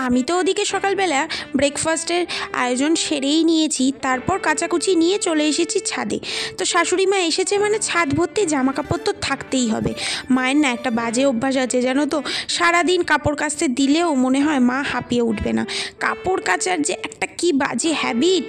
আমি তো ওদিকে সকালবেলা ব্রেকফাস্টের আয়োজন সেরেই নিয়েছি, তারপর কাচাকুচি নিয়ে চলে এসেছি ছাদে। তো শাশুড়ি মা এসেছে মানে ছাদ ভর্তি জামা কাপড় তো থাকতেই হবে। মায়ের না একটা বাজে অভ্যাস আছে জানো তো, সারাদিন কাপড় কাচতে দিলেও মনে হয় মা হাঁপিয়ে উঠবে না। কাপড় কাচার যে একটা কি বাজে হ্যাবিট,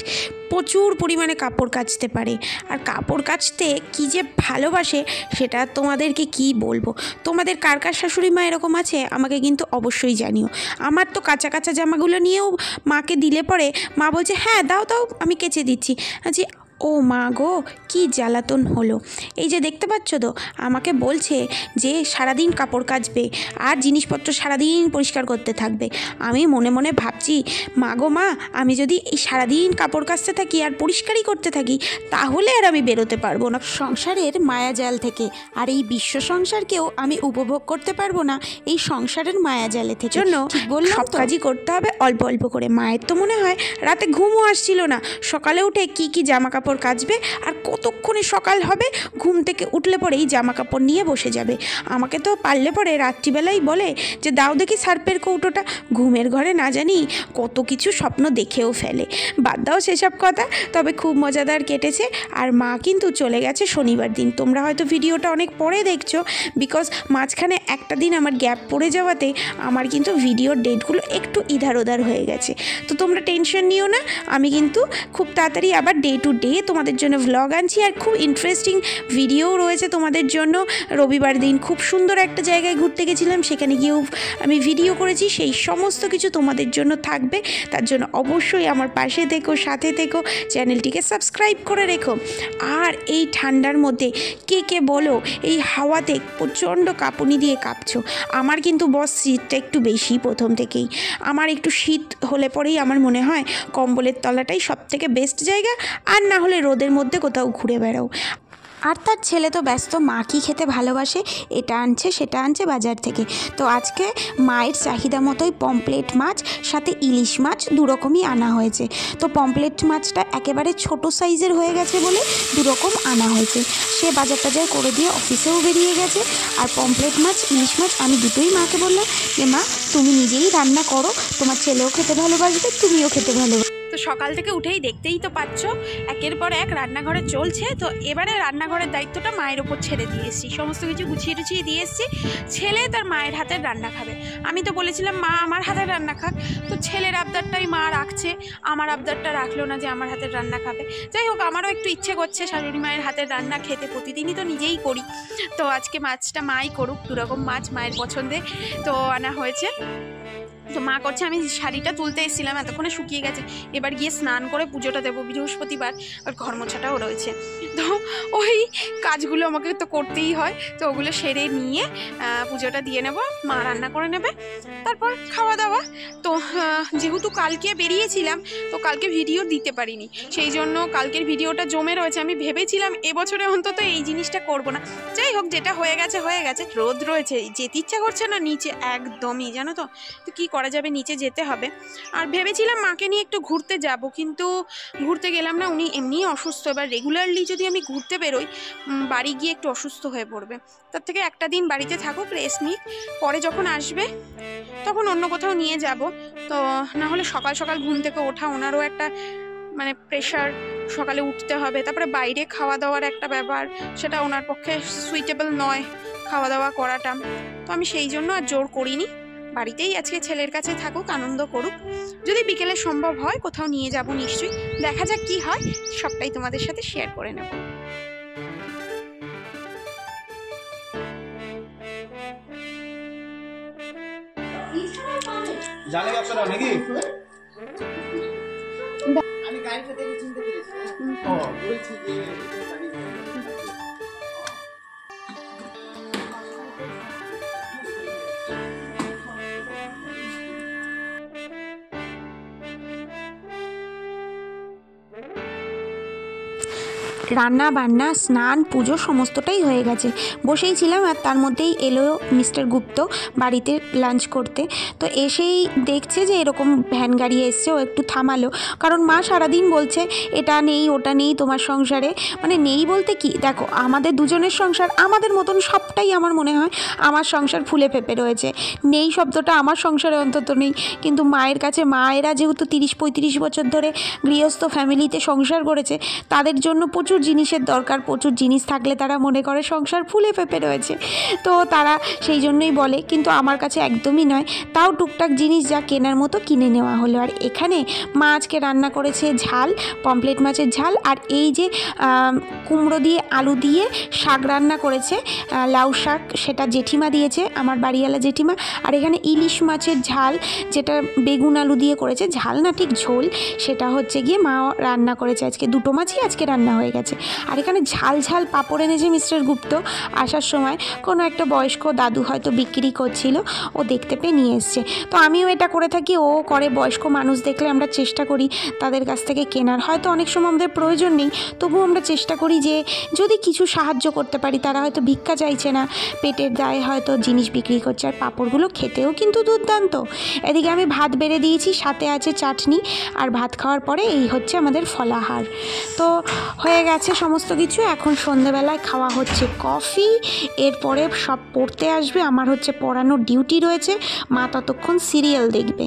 প্রচুর পরিমাণে কাপড় কাচতে পারে আর কাপড় কাচতে কি যে ভালোবাসে সেটা তোমাদেরকে কি বলবো। তোমাদের কার কার শাশুড়ি মা এরকম আছে আমাকে কিন্তু অবশ্যই জানিও। আমার তো কাঁচা কাঁচা জামাগুলো নিয়েও মাকে দিলে পরে মা বলছে হ্যাঁ দাও দাও আমি কেচে দিচ্ছি। আচ্ছা, ও মা গো কি জ্বালাতন হলো। এই যে দেখতে পাচ্ছ তো, আমাকে বলছে যে সারাদিন কাপড় কাচবে আর জিনিসপত্র সারাদিন পরিষ্কার করতে থাকবে। আমি মনে মনে ভাবছি মা গো মা, আমি যদি এই সারাদিন কাপড় কাচতে থাকি আর পরিষ্কারই করতে থাকি তাহলে আর আমি বেরোতে পারবো না সংসারের মায়াজাল থেকে, আর এই বিশ্ব সংসারকেও আমি উপভোগ করতে পারবো না এই সংসারের মায়াজালে থেকে। জন্য সব কাজই করতে হবে অল্প অল্প করে। মায়ের তো মনে হয় রাতে ঘুমও আসছিল না, সকালে উঠে কি কি জামা কাপড় কাচবে আর কতক্ষণে সকাল হবে, ঘুম থেকে উঠলে পরেই জামা কাপড় নিয়ে বসে যাবে। আমাকে তো পারলে পরে রাত্রিবেলাই বলে যে দাও দেখি সার্পের কৌটোটা। ঘুমের ঘরে না জানি কত কিছু স্বপ্ন দেখেও ফেলে। বাদ দাও সেসব কথা, তবে খুব মজাদার কেটেছে। আর মা কিন্তু চলে গেছে শনিবার দিন। তোমরা হয়তো ভিডিওটা অনেক পরে দেখছো, বিকজ মাঝখানে একটা দিন আমার গ্যাপ পড়ে যাওয়াতে আমার কিন্তু ভিডিওর ডেটগুলো একটু ইধার ওধার হয়ে গেছে। তো তোমরা টেনশন নিও না, আমি কিন্তু খুব তাড়াতাড়ি আবার ডে টু ডে তোমাদের জন্য ভ্লগ আনছি। আর খুব ইন্টারেস্টিং ভিডিও রয়েছে তোমাদের জন্য। রবিবার দিন খুব সুন্দর একটা জায়গায় ঘুরতে গেছিলাম, সেখানে গিয়েও আমি ভিডিও করেছি, সেই সমস্ত কিছু তোমাদের জন্য থাকবে। তার জন্য অবশ্যই আমার পাশে থেকো, সাথে থেকো, চ্যানেলটিকে সাবস্ক্রাইব করে রেখো। আর এই ঠান্ডার মধ্যে কে কে বলো এই হাওয়াতে প্রচণ্ড কাঁপুনি দিয়ে কাঁপছো? আমার কিন্তু বস শীতটা একটু বেশি প্রথম থেকেই। আমার একটু শীত হলে পরেই আমার মনে হয় কম্বলের তলাটাই সবথেকে বেস্ট জায়গা, আর না হলে রোদের মধ্যে কোথাও ঘুরে বেড়াও। আর তার ছেলে তো ব্যস্ত, মা কী খেতে ভালোবাসে এটা আনছে সেটা আনছে বাজার থেকে। তো আজকে মায়ের চাহিদা মতোই পমপ্লেট মাছ সাথে ইলিশ মাছ দুরকমই আনা হয়েছে। তো পমপ্লেট মাছটা একেবারে ছোট সাইজের হয়ে গেছে বলে দুরকম আনা হয়েছে। সে বাজার টাজার করে দিয়ে অফিসেও বেরিয়ে গেছে। আর পমপ্লেট মাছ ইলিশ মাছ আমি দুটোই মাকে বললাম যে মা তুমি নিজেই রান্না করো, তোমার ছেলেও খেতে ভালোবাসবে, তুমিও খেতে ভালোবাসবে। তো সকাল থেকে উঠেই দেখতেই তো পাচ্ছ একের পর এক রান্নাঘরে চলছে। তো এবারে রান্নাঘরের দায়িত্বটা মায়ের ওপর ছেড়ে দিয়ে এসেছি, সমস্ত কিছু গুছিয়ে টুছিয়ে দিয়ে এসেছি। ছেলে তার মায়ের হাতের রান্না খাবে। আমি তো বলেছিলাম মা আমার হাতের রান্না খাক, তো ছেলের আবদারটাই মা রাখছে, আমার আবদারটা রাখলো না যে আমার হাতের রান্না খাবে। যাই হোক, আমারও একটু ইচ্ছে করছে শাশুড়ি মায়ের হাতের রান্না খেতে, প্রতিদিনই তো নিজেই করি। তো আজকে মাছটা মাই করুক, দুরকম মাছ মায়ের পছন্দে তো আনা হয়েছে। তো মা করছে, আমি শাড়িটা তুলতে এসেছিলাম, এতক্ষণে শুকিয়ে গেছে, এবার গিয়ে স্নান করে পুজোটা দেবো, বৃহস্পতিবার আর ঘর মোছাটাও রয়েছে। তো ওই কাজগুলো আমাকে তো করতেই হয়, তো ওগুলো সেরে নিয়ে পুজোটা দিয়ে নেব, মা রান্না করে নেবে, তারপর খাওয়া দাওয়া। তো যেহেতু কালকে বেরিয়েছিলাম তো কালকে ভিডিও দিতে পারিনি, সেই জন্য কালকের ভিডিওটা জমে রয়েছে। আমি ভেবেছিলাম এবছরে অন্তত এই জিনিসটা করব না। যাই হোক, যেটা হয়ে গেছে হয়ে গেছে। রোদ রয়েছে, যেতে ইচ্ছা করছে না নিচে একদমই, জানো তো। তো কী করা যাবে, নিচে যেতে হবে। আর ভেবেছিলাম মাকে নিয়ে একটু ঘুরতে যাব, কিন্তু ঘুরতে গেলাম না, উনি এমনিই অসুস্থ। এবার রেগুলারলি যদি আমি ঘুরতে বেরোই বাড়ি গিয়ে একটু অসুস্থ হয়ে পড়বে। তার থেকে একটা দিন বাড়িতে থাকুক, রেস্ট নিক, পরে যখন আসবে তখন অন্য কোথাও নিয়ে যাব। তো না হলে সকাল সকাল ঘুম থেকে ওঠা ওনারও একটা মানে প্রেশার, সকালে উঠতে হবে, তারপরে বাইরে খাওয়া দাওয়ার একটা ব্যাপার, সেটা ওনার পক্ষে সুইটেবল নয় খাওয়া দাওয়া করাটা। তো আমি সেই জন্য আর জোর করিনি, বাড়িতেই আজকে ছেলের কাছে থাকুক, আনন্দ করুক। যদি বিকেলে সম্ভব হয় কোথাও নিয়ে যাব নিশ্চয়ই, দেখা যাক কি হয়, সবটাই তোমাদের সাথে শেয়ার করে নেব। জানে আপনারা নাকি আমি গাড়িটা দেখে চিনতে পেরেছি। ও বলছি যে রান্না বান্না স্নান পুজো সমস্তটাই হয়ে গেছে, বসেই ছিলাম। আর তার মধ্যেই এলো মিস্টার গুপ্ত বাড়িতে লাঞ্চ করতে। তো এসেই দেখছে যে এরকম ভ্যান গাড়ি এসছে, ও একটু থামালো, কারণ মা সারাদিন বলছে এটা নেই ওটা নেই তোমার সংসারে। মানে নেই বলতে কি, দেখো আমাদের দুজনের সংসার আমাদের মতন সবটাই আমার মনে হয় আমার সংসার ফুলে ফেপে রয়েছে। নেই শব্দটা আমার সংসারে অন্তত নেই, কিন্তু মায়ের কাছে, মায়েরা যেহেতু 30-35 বছর ধরে গৃহস্থ ফ্যামিলিতে সংসার করেছে, তাদের জন্য প্রচুর জিনিসের দরকার, প্রচুর জিনিস থাকলে তারা মনে করে সংসার ফুলে ফেপে রয়েছে। তো তারা সেই জন্যই বলে, কিন্তু আমার কাছে একদমই নয়। তাও টুকটাক জিনিস যা কেনার মতো কিনে নেওয়া হলো। আর এখানে মা আজকে রান্না করেছে ঝাল, পমপ্লেট মাছের ঝাল, আর এই যে কুমড়ো দিয়ে আলু দিয়ে শাক রান্না করেছে, লাউ শাক, সেটা জেঠিমা দিয়েছে, আমার বাড়িওয়ালা জেঠিমা। আর এখানে ইলিশ মাছের ঝাল, যেটা বেগুন আলু দিয়ে করেছে, ঝাল না ঠিক ঝোল, সেটা হচ্ছে গিয়ে মা রান্না করেছে আজকে। দুটো মাছই আজকে রান্না হয়ে গেছে। আর এখানে ঝাল ঝাল পাঁপড় এনেছে মিস্টার গুপ্ত আসার সময়। কোনো একটা বয়স্ক দাদু হয়তো বিক্রি করছিল, ও দেখতে পেয়ে নিয়ে এসছে। তো আমিও এটা করে থাকি, ও করে। বয়স্ক মানুষ দেখলে আমরা চেষ্টা করি তাদের কাছ থেকে কেনার। হয়তো অনেক সময় আমাদের প্রয়োজন নেই, তবুও আমরা চেষ্টা করি যে যদি কিছু সাহায্য করতে পারি। তারা হয়তো ভিক্ষা চাইছে না, পেটের দায়ে হয়তো জিনিস বিক্রি করছে। আর পাঁপড়গুলো খেতেও কিন্তু দুর্দান্ত। এদিকে আমি ভাত বেড়ে দিয়েছি, সাথে আছে চাটনি। আর ভাত খাওয়ার পরে এই হচ্ছে আমাদের ফলাহার। তো হয়ে গেছে সমস্ত কিছু। এখন সন্ধেবেলায় খাওয়া হচ্ছে কফি, এরপরে সব পড়তে আসবে। আমার হচ্ছে পড়ানোর ডিউটি রয়েছে, মা ততক্ষণ সিরিয়াল দেখবে।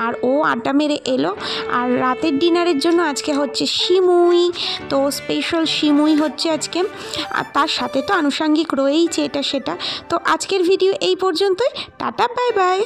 আর ও আড্ডা মেরে এলো। আর রাতের ডিনারের জন্য আজকে হচ্ছে সিমুই, তো স্পেশাল সিমুই হচ্ছে আজকে। আর তার সাথে তো আনুষঙ্গিক রয়েইছে এটা সেটা। তো আজকের ভিডিও এই পর্যন্তই। Tata, bye bye.